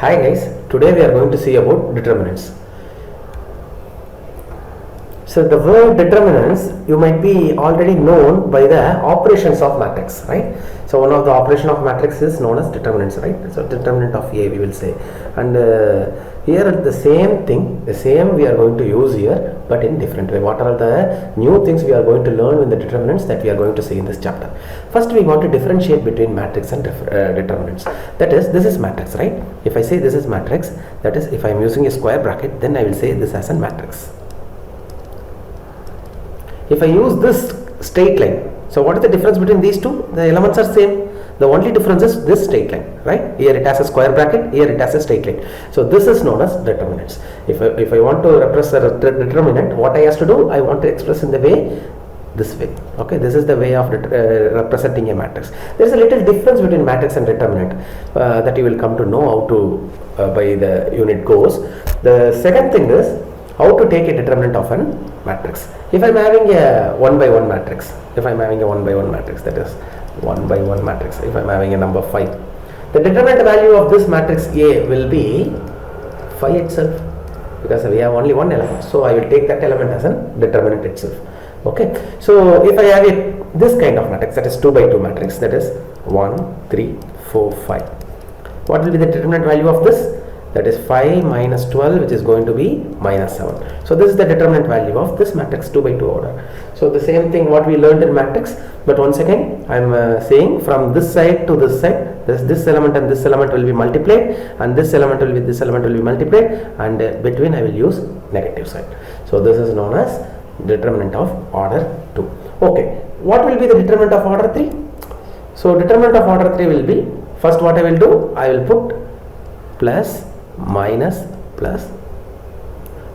Hi guys, today we are going to see about determinants. So the word determinants you might be already known by the operations of matrix, right? So one of the operation of matrix is known as determinants, right? So determinant of A we will say, and here the same thing, the same we are going to use here, but in different way. What are the new things we are going to learn in the determinants that we are going to see in this chapter? First, we want to differentiate between matrix and determinants. That is, this is matrix, right? If I say this is matrix, that is, if I am using a square bracket, then I will say this as a matrix. If I use this straight line, so what is the difference between these two? The elements are same. The only difference is this straight line, right? Here it has a square bracket, here it has a straight line. So this is known as determinants. If I want to represent a determinant, what I have to do? I want to express in the way this way. Okay, this is the way of representing a matrix. There is a little difference between matrix and determinant that you will come to know how to by the unit goes. The second thing is how to take a determinant of a matrix. If I am having a 1 by 1 matrix, that is 1 by 1 matrix, if I am having a number 5, the determinant value of this matrix A will be 5 itself, because we have only one element, so I will take that element as a determinant itself. Okay, so if I have this kind of matrix, that is 2 by 2 matrix, that is 1, 3, 4, 5, what will be the determinant value of this? That is 5 minus 12, which is going to be minus 7. So this is the determinant value of this matrix 2 by 2 order. So the same thing what we learned in matrix, but once again I am saying from this side to this side, this element and this element will be multiplied, and this element will be multiplied, and between I will use negative sign. So this is known as determinant of order 2. Okay, what will be the determinant of order 3? So determinant of order 3 will be, first what I will do, I will put plus, minus, plus,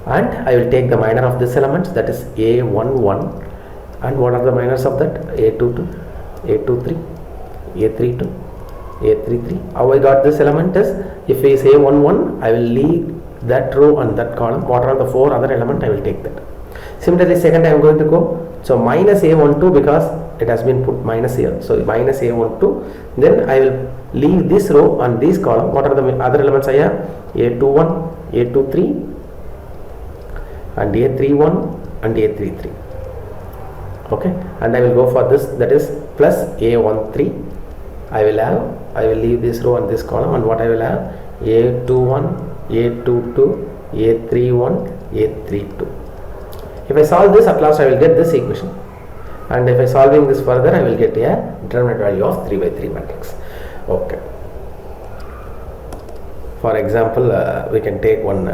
and I will take the minor of this element, that is A11, and what are the minors of that? A22, A23, A32, A33. How I got this element is, if I say A11, I will leave that row and that column. What are the 4 other elements? I will take that. Similarly, second I am going to go, so minus A12, because it has been put minus here, so minus A12, then I will leave this row and this column. What are the other elements I have? A21, A23, and A31 and A33. Okay, and I will go for this, that is plus A13. I will leave this row and this column, and what I will have? A21, A22, A31, A32. If I solve this, at last I will get this equation, and if I solving this further, I will get a determinant value of 3 by 3 matrix. Okay. For example, we can take one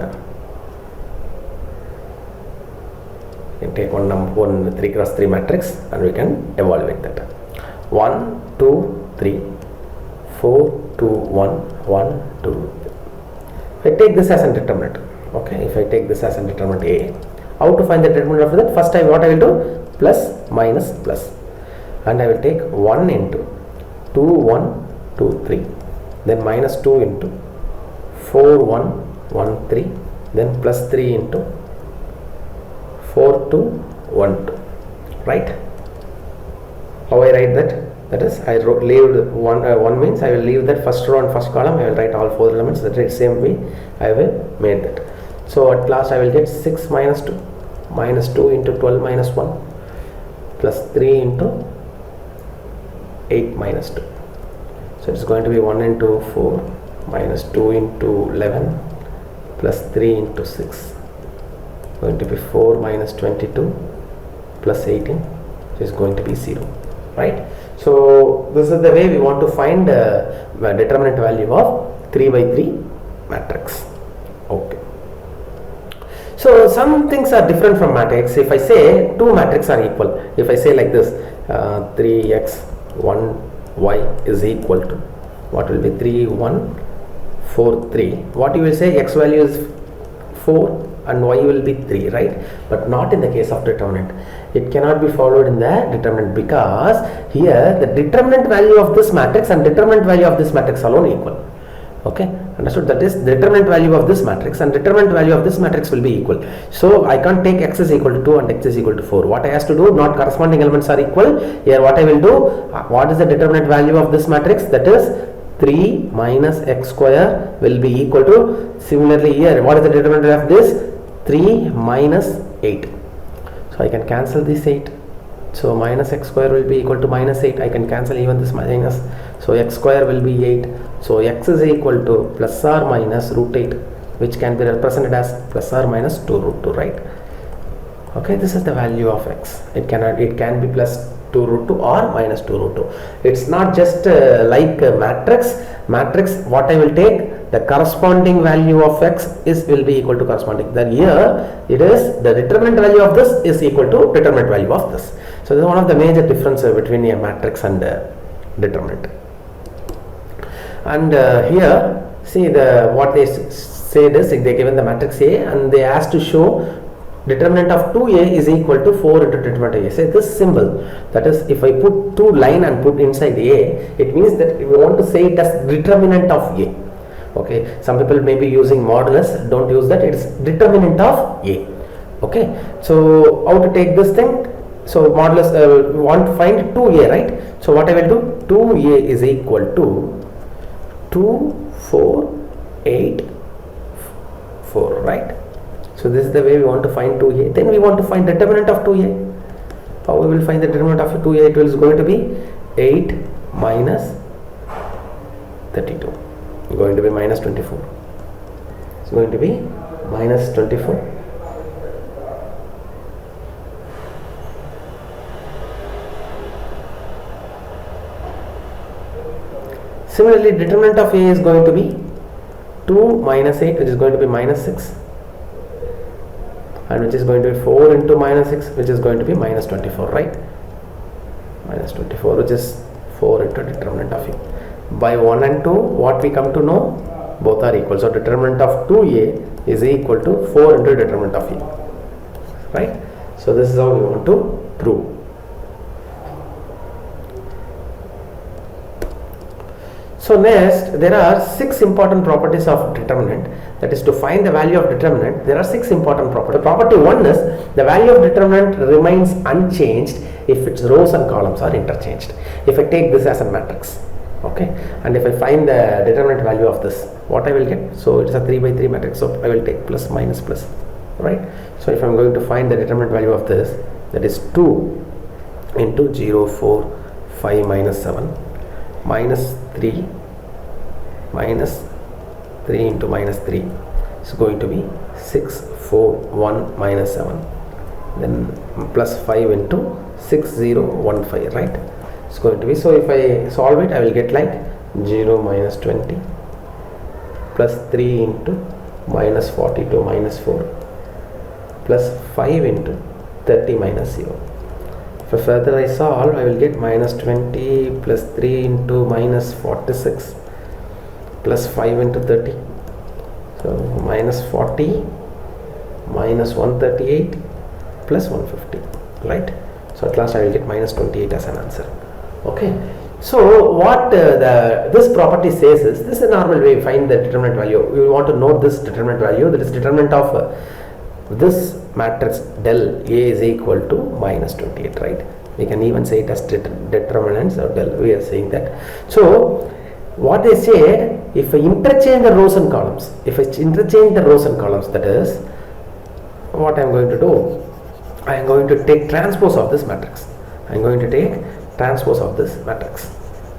3 cross 3 matrix, and we can evaluate that. 1, 2, 3, 4, 2, 1, 1, 2. If I take this as a determinant, okay, if I take this as a determinant A, how to find the determinant of that? First what I will do? Plus, minus, plus, and I will take 1 into 2, 1, 2, 3, then minus 2 into 4, 1, 1, 3, then plus 3 into 4, 2, 1, 2, right? How I write that? That is, I leave one means I will leave that first row and first column, I will write all 4 elements, that is same way I will make that. So at last I will get 6 minus 2, minus 2 into 12 minus 1, plus 3 into 8 minus 2. So it's going to be 1 into 4, minus 2 into 11, plus 3 into 6. Going to be 4 minus 22, plus 18, so it's going to be 0, right? So this is the way we want to find the determinant value of 3 by 3 matrix. Okay. So some things are different from matrix. If I say 2 matrices are equal, if I say like this, 3x 1y is equal to, what will be 3 1 4 3, what you will say, x value is 4 and y will be 3, right? But not in the case of determinant. It cannot be followed in the determinant, because here the determinant value of this matrix and determinant value of this matrix alone equal. Okay, understood? That is, the determinant value of this matrix and determinant value of this matrix will be equal. So I can't take x is equal to 2 and x is equal to 4. What I have to do, not corresponding elements are equal. Here what I will do, what is the determinant value of this matrix? That is 3 minus x square will be equal to, similarly here, what is the determinant of this? 3 minus 8. So I can cancel this 8. So minus x square will be equal to minus 8. I can cancel even this minus. So x square will be 8. So x is equal to plus or minus root 8, which can be represented as plus or minus 2 root 2, right? Okay, this is the value of x. It can be plus 2 root 2 or minus 2 root 2. It's not just like a matrix. What I will take, the corresponding value of x will be equal to corresponding. Then here it is the determinant value of this is equal to determinant value of this. So this is one of the major differences between a matrix and a determinant. And here see what they said is they given the matrix A and they asked to show determinant of 2A is equal to 4 into determinant of A. Say this symbol, that is, if I put 2 line and put inside A, it means that we want to say it as determinant of A. Okay, some people may be using modulus, don't use that, it is determinant of A. Okay, so how to take this thing? So modulus, we want to find 2A, right? So what I will do, 2A is equal to 2, 4, 8, 4, right? So this is the way we want to find 2A. Then we want to find determinant of 2A. How we will find the determinant of 2A? It is going to be 8 minus 32. It's going to be minus 24. It's going to be minus 24. Similarly, determinant of A is going to be 2 minus 8, which is going to be minus 6. And which is going to be 4 into minus 6, which is going to be minus 24, right? Minus 24, which is 4 into determinant of A. By 1 and 2, what we come to know? Both are equal. So determinant of 2A is equal to 4 into determinant of A, right? So this is how we want to prove. So next, there are 6 important properties of determinant. That is, to find the value of determinant, there are 6 important properties. Property 1 is the value of determinant remains unchanged if its rows and columns are interchanged. If I take this as a matrix, okay, and if I find the determinant value of this, what I will get? So it is a 3 by 3 matrix. So I will take plus minus plus, right? So if I am going to find the determinant value of this, that is 2 into 0, 4, 5 minus 7 minus 3 minus 3 into minus 3 is going to be 6, 4, 1 minus 7, then plus 5 into 6, 0, 1, 5, right? It's going to be, so if I solve it, I will get like 0 minus 20 plus 3 into minus 42 minus 4 plus 5 into 30 minus 0. If further I solve, I will get minus 20 plus 3 into minus 46 plus 5 into 30. So minus 40 minus 138 plus 150, right? So at last I will get minus 28 as an answer. Okay. So what this property says is, this is a normal way we find the determinant value. We want to know this determinant value, that is determinant of this matrix del A is equal to minus 28, right? We can even say it as determinants or del, we are saying that. So what they say, if I interchange the rows and columns, that is, what I am going to do, I am going to take transpose of this matrix. I am going to take transpose of this matrix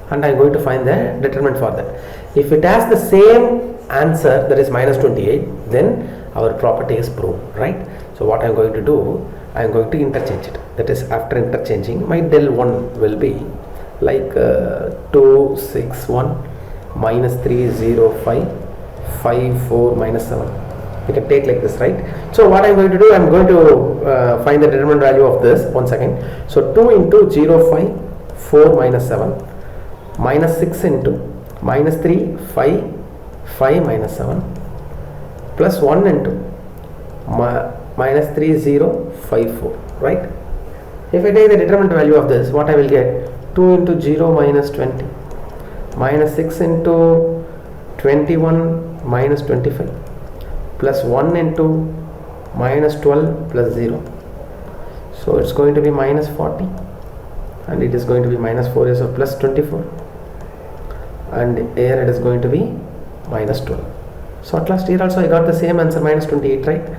and I am going to find the determinant for that. If it has the same answer, that is minus 28, then our property is proved, right? So what I am going to do, I am going to interchange it. That is, after interchanging, my del 1 will be like 2, 6, 1 minus 3, 0, 5, 5, 4 minus 7. You can take like this, right? So what I am going to do, I am going to find the determinant value of this. One second. So 2 into 0, 5, 4 minus 7 minus 6 into minus 3, 5, 5 minus 7 plus 1 into minus 3, 0, 5, 4, right? If I take the determinant value of this, what I will get? 2 into 0 minus 20 minus 6 into 21 minus 25 plus 1 into minus 12 plus 0. So it's going to be minus 40 and it is going to be minus 4, so plus 24 and here it is going to be minus 12. So at last here also I got the same answer, minus 28, right?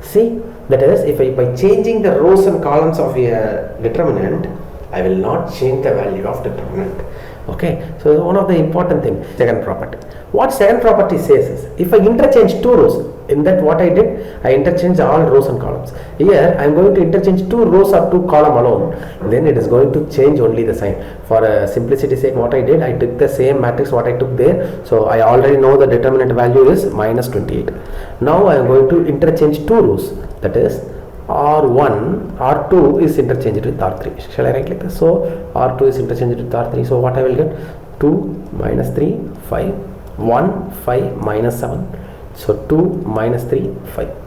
See, that is, if I, by changing the rows and columns of a determinant, I will not change the value of determinant. Okay, so one of the important thing, second property. What second property says is, if I interchange two rows, in that what I did, I interchange all rows and columns. Here I am going to interchange two rows or two column alone, then it is going to change only the sign. For simplicity sake, what I did, I took the same matrix what I took there, so I already know the determinant value is minus 28. Now I am going to interchange two rows, that is R1, R2 is interchanged with R3. Shall I write like this? So R2 is interchanged with R3. So what I will get? 2 minus 3, 5. 1, 5 minus 7. So 2 minus 3, 5.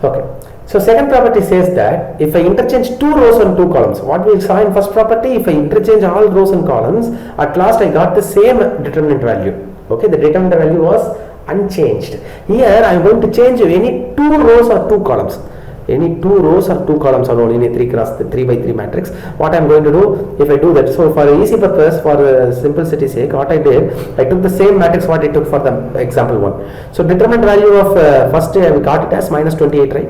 Okay, so second property says that if I interchange two rows and two columns, what we saw in first property, if I interchange all rows and columns, at last I got the same determinant value. Okay, the determinant value was unchanged. Here I am going to change any two rows or two columns. Any two rows or two columns alone in a 3 by 3 matrix. What I am going to do, if I do that, so for easy purpose, for simplicity sake, what I did, I took the same matrix what I took for the example one. So determinant value of first we got it as minus 28, right?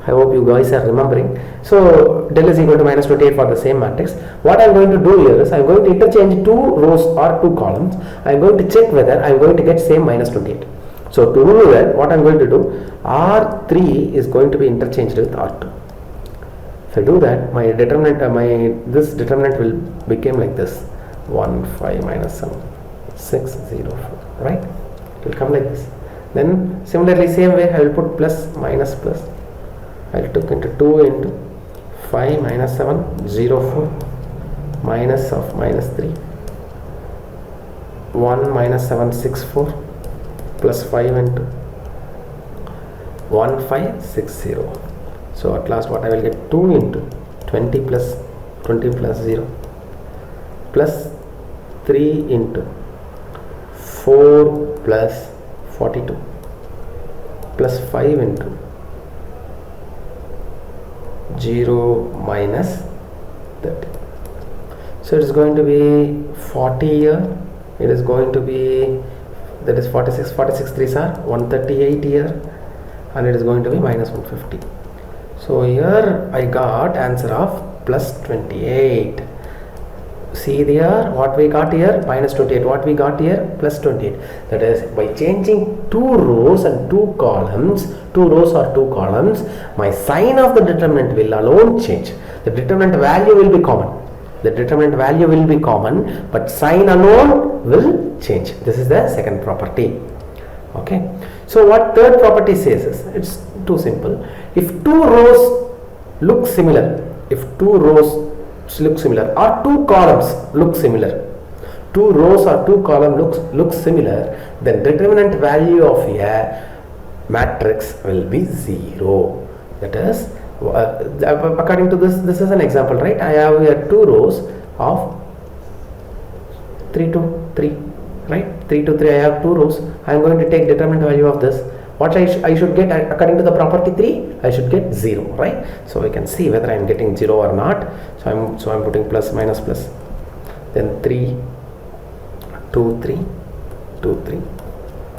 I hope you guys are remembering. So del is equal to minus 28 for the same matrix. What I am going to do here is I am going to interchange two rows or two columns. I am going to check whether I am going to get same minus 28. So to do that, what I am going to do, R3 is going to be interchanged with R2. If I do that, my determinant, this determinant will become like this: 1, 5 minus 7, 6, 0, 4. Right? It will come like this. Then similarly, same way I will put plus, minus, plus. I will take into 2 into 5 minus 7, 0, 4, minus of minus 3, 1 minus 7, 6, 4. Plus 5 into 1560. So at last what I will get, 2 into 20 plus 0 plus 3 into 4 plus 42 plus 5 into 0 minus 30. So it is going to be 40 here. It is going to be, that is 46 3s are 138 here, and it is going to be minus 150. So here I got answer of plus 28. See there, what we got here, minus 28, what we got here, plus 28. That is, by changing two rows and two columns, two rows or two columns, my sign of the determinant will alone change. The determinant value will be common. The determinant value will be common, but sign alone will change. This is the second property. Okay. So what third property says is, it's too simple. If two rows look similar, or two columns look similar, two rows or two columns look similar, then determinant value of a matrix will be 0. That is, according to this is an example, right? I have here two rows of 3 to 3, right? 3 to 3, I have two rows. I am going to take determinant value of this. What I should get, according to the property 3, I should get 0, right? So we can see whether I am getting 0 or not. So I'm putting plus, minus, plus. Then 3, 2, 3, 2, 3,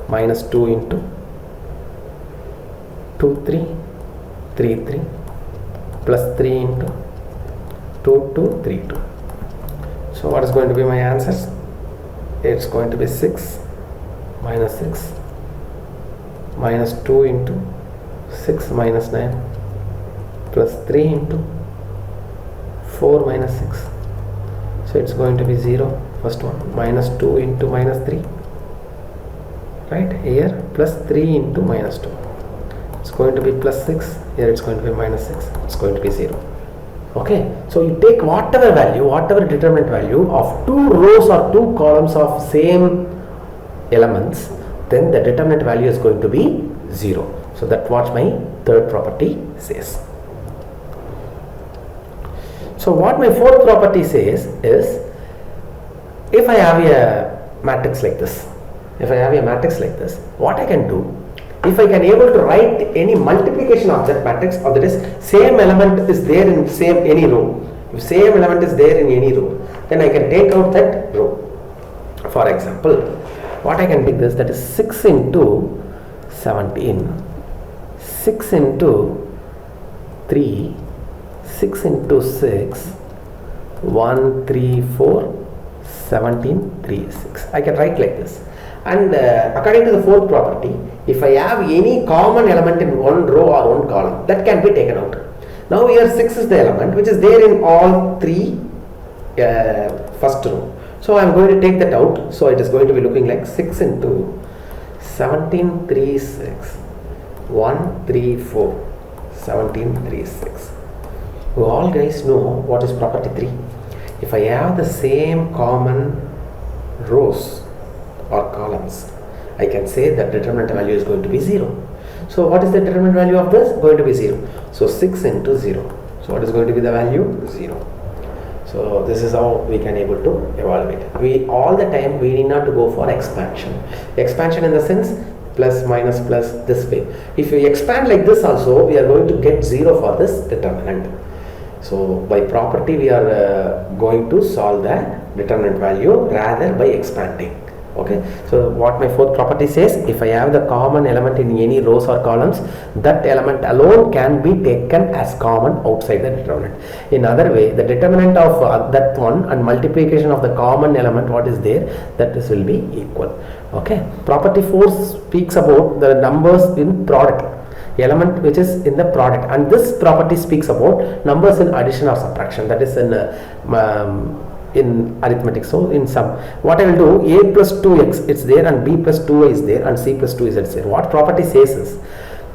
minus 2 into 2, 3, 3, 3, plus 3 into 2, 2, 3, 2. So what is going to be my answers? It's going to be 6 minus 6 minus 2 into 6 minus 9 plus 3 into 4 minus 6. So it's going to be 0, first one, minus 2 into minus 3, right? Here plus 3 into minus 2. It's going to be plus 6, here it's going to be minus 6, it's going to be 0. Okay, so you take whatever value, whatever determinant value of two rows or two columns of same elements, then the determinant value is going to be 0. So that was my third property says. So what my fourth property says is, if I have a matrix like this, what I can do, if I can able to write any multiplication of that matrix, or that is same element is there in any row, if same element is there in any row, then I can take out that row. For example, what I can pick this, that is 6 into 17, 6 into 3, 6 into 6, 1, 3, 4, 17, 3, 6. I can write like this. And according to the fourth property, if I have any common element in one row or one column, that can be taken out. Now here 6 is the element which is there in all three first row. So I am going to take that out. So it is going to be looking like 6 into 17, 3, 6, 1, 3, 4, 17, 3, 6. You all guys know what is property 3. If I have the same common rows or columns, I can say that determinant value is going to be 0. So what is the determinant value of this? Going to be 0. So 6 into 0. So what is going to be the value? 0. So this is how we can able to evaluate. We all the time we need not to go for expansion. Expansion in the sense plus minus plus this way. If we expand like this also, we are going to get 0 for this determinant. So by property we are going to solve the determinant value rather by expanding. Okay, so what my fourth property says, if I have the common element in any rows or columns, that element alone can be taken as common outside the determinant. In other way, the determinant of that one and multiplication of the common element what is there, that this will be equal. Okay, property 4 speaks about the numbers in product, element which is in the product, and this property speaks about numbers in addition or subtraction, that is in arithmetic. So in sum, what I will do, a plus 2x it's there and b plus 2y is there and c plus 2z is there. What property says is,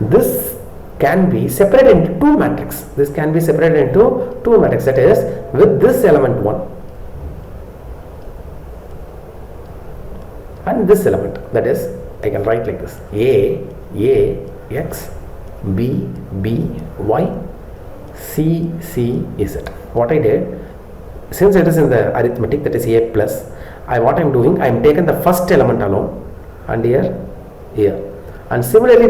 this can be separated into two matrices. This can be separated into two matrices, that is with this element 1 and this element, that is I can write like this, a x, b y, c z. What I did, since it is in the arithmetic, that is a plus, what I am doing, I am taken the first element alone and here and similarly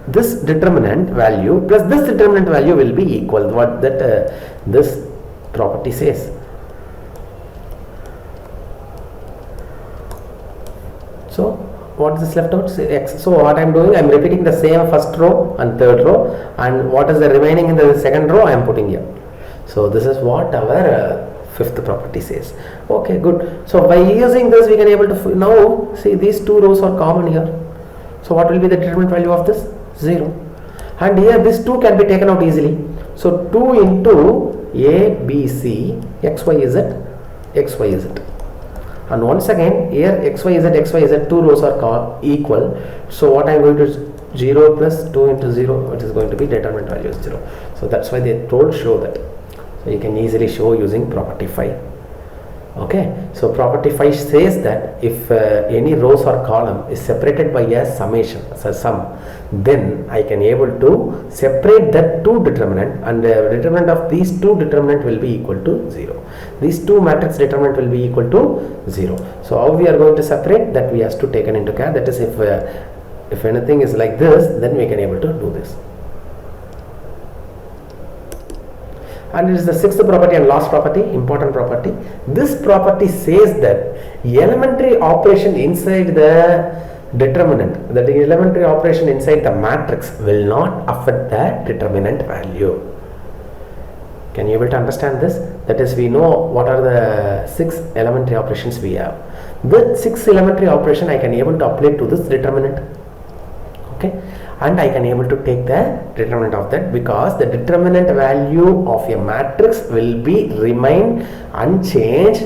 this determinant value plus this determinant value will be equal, what that this property says. So what is left out? X. So what I am doing, I am repeating the same first row and third row, and what is the remaining in the second row I am putting here. So this is what our fifth property says. Okay, good. So by using this we can able to now see these two rows are common here. So what will be the determinant value of this? 0. And here this 2 can be taken out easily. So 2 into a b c x y z x y z. And once again here x y z two rows are equal. So what I am going to 0 plus 2 into 0, it is going to be determinant value is 0. So that's why they told show that. So you can easily show using property 5. Okay, so property 5 says that if any rows or column is separated by a summation, so sum, then I can able to separate that two determinant, and the determinant of these two determinant will be equal to 0. These two matrix determinant will be equal to 0. So how we are going to separate that, we have to take into account, that is if anything is like this, then we can able to do this. And it is the sixth property and last property, important property. This property says that elementary operation inside the determinant, that the elementary operation inside the matrix will not affect the determinant value. Can you able to understand this? That is, we know what are the 6 elementary operations we have. The 6 elementary operation I can able to apply to this determinant. Okay. And I can able to take the determinant of that, because the determinant value of a matrix will be remain unchanged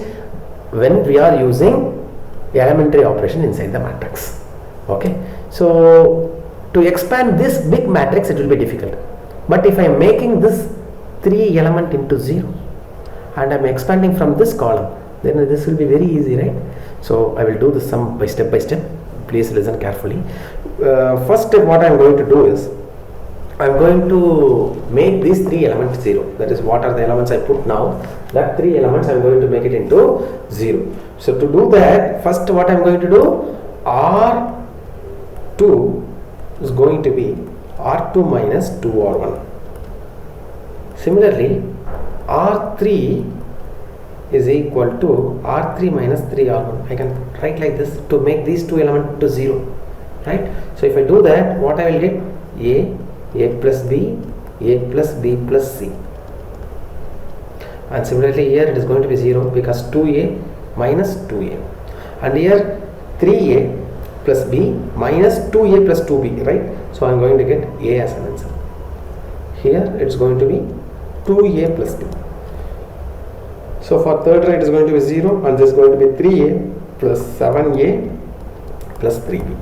when we are using elementary operation inside the matrix. Okay, so to expand this big matrix it will be difficult, but if I am making this 3 element into 0 and I am expanding from this column, then this will be very easy, right? So I will do this sum by step. Please listen carefully. First step what I am going to do is, I'm going to make these 3 elements 0. That is, what are the elements I put now? That 3 elements I'm going to make it into 0. So to do that, first what I'm going to do, R2 is going to be R2 minus 2R1. Similarly, R3 is equal to R3 minus 3R1. I can write like this to make these 2 elements to 0. Right? So if I do that, what I will get? A plus B, A plus B plus C. And similarly here it is going to be 0 because 2A minus 2A. And here 3A plus B minus 2A plus 2B, right? So I am going to get A as an answer. Here it's going to be 2A plus 2. So for third row it is going to be 0 and this is going to be 3A plus 7A plus 3B.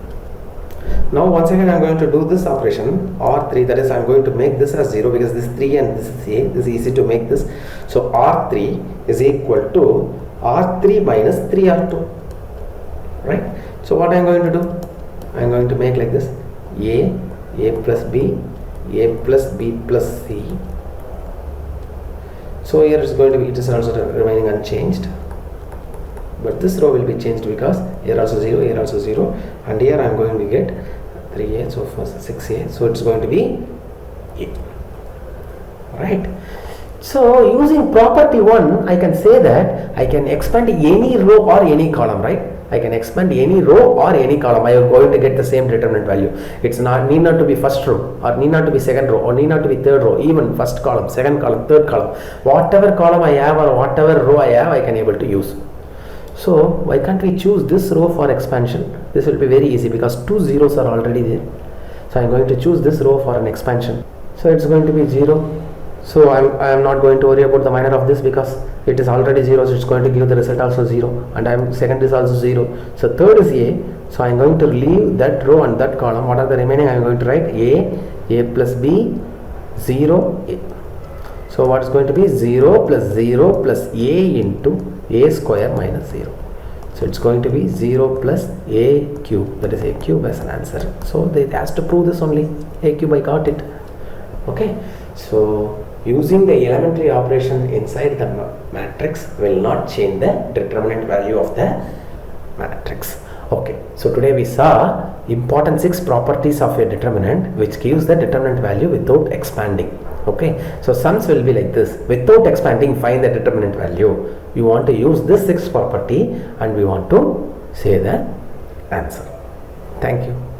Now once again I am going to do this operation R3, that is I am going to make this as 0 because this is 3 and this is A. This is easy to make this. So R3 is equal to R3 minus 3R2. Right? So what I am going to do? I am going to make like this: A plus B, A plus B plus C. So here it's going to be, it is also remaining unchanged. But this row will be changed because here also 0, here also 0, and here I am going to get 3A, so first 6A, so it's going to be A. Right? So using property 1, I can say that I can expand any row or any column, right? I can expand any row or any column. I am going to get the same determinant value. It's not need not to be first row, or need not to be second row, or need not to be third row, even first column, second column, third column. Whatever column I have or whatever row I have, I can able to use. So why can't we choose this row for expansion? This will be very easy because 2 zeros are already there. So I am going to choose this row for an expansion. So it's going to be 0. So I am not going to worry about the minor of this because it is already 0. So it's going to give the result also 0, and second is also 0. So third is A. So I am going to leave that row and that column. What are the remaining? I am going to write A plus B, 0, A. So what is going to be 0 plus 0 plus A into A square minus 0. So it's going to be 0 plus A cube, that is A cube as an answer. So it has to prove this only. A cube, I got it. Okay. So using the elementary operation inside the matrix will not change the determinant value of the matrix. Okay. So today we saw important 6 properties of a determinant which gives the determinant value without expanding. Okay. So sums will be like this: without expanding, find the determinant value. You want to use this 6th property and we want to say the answer. Thank you.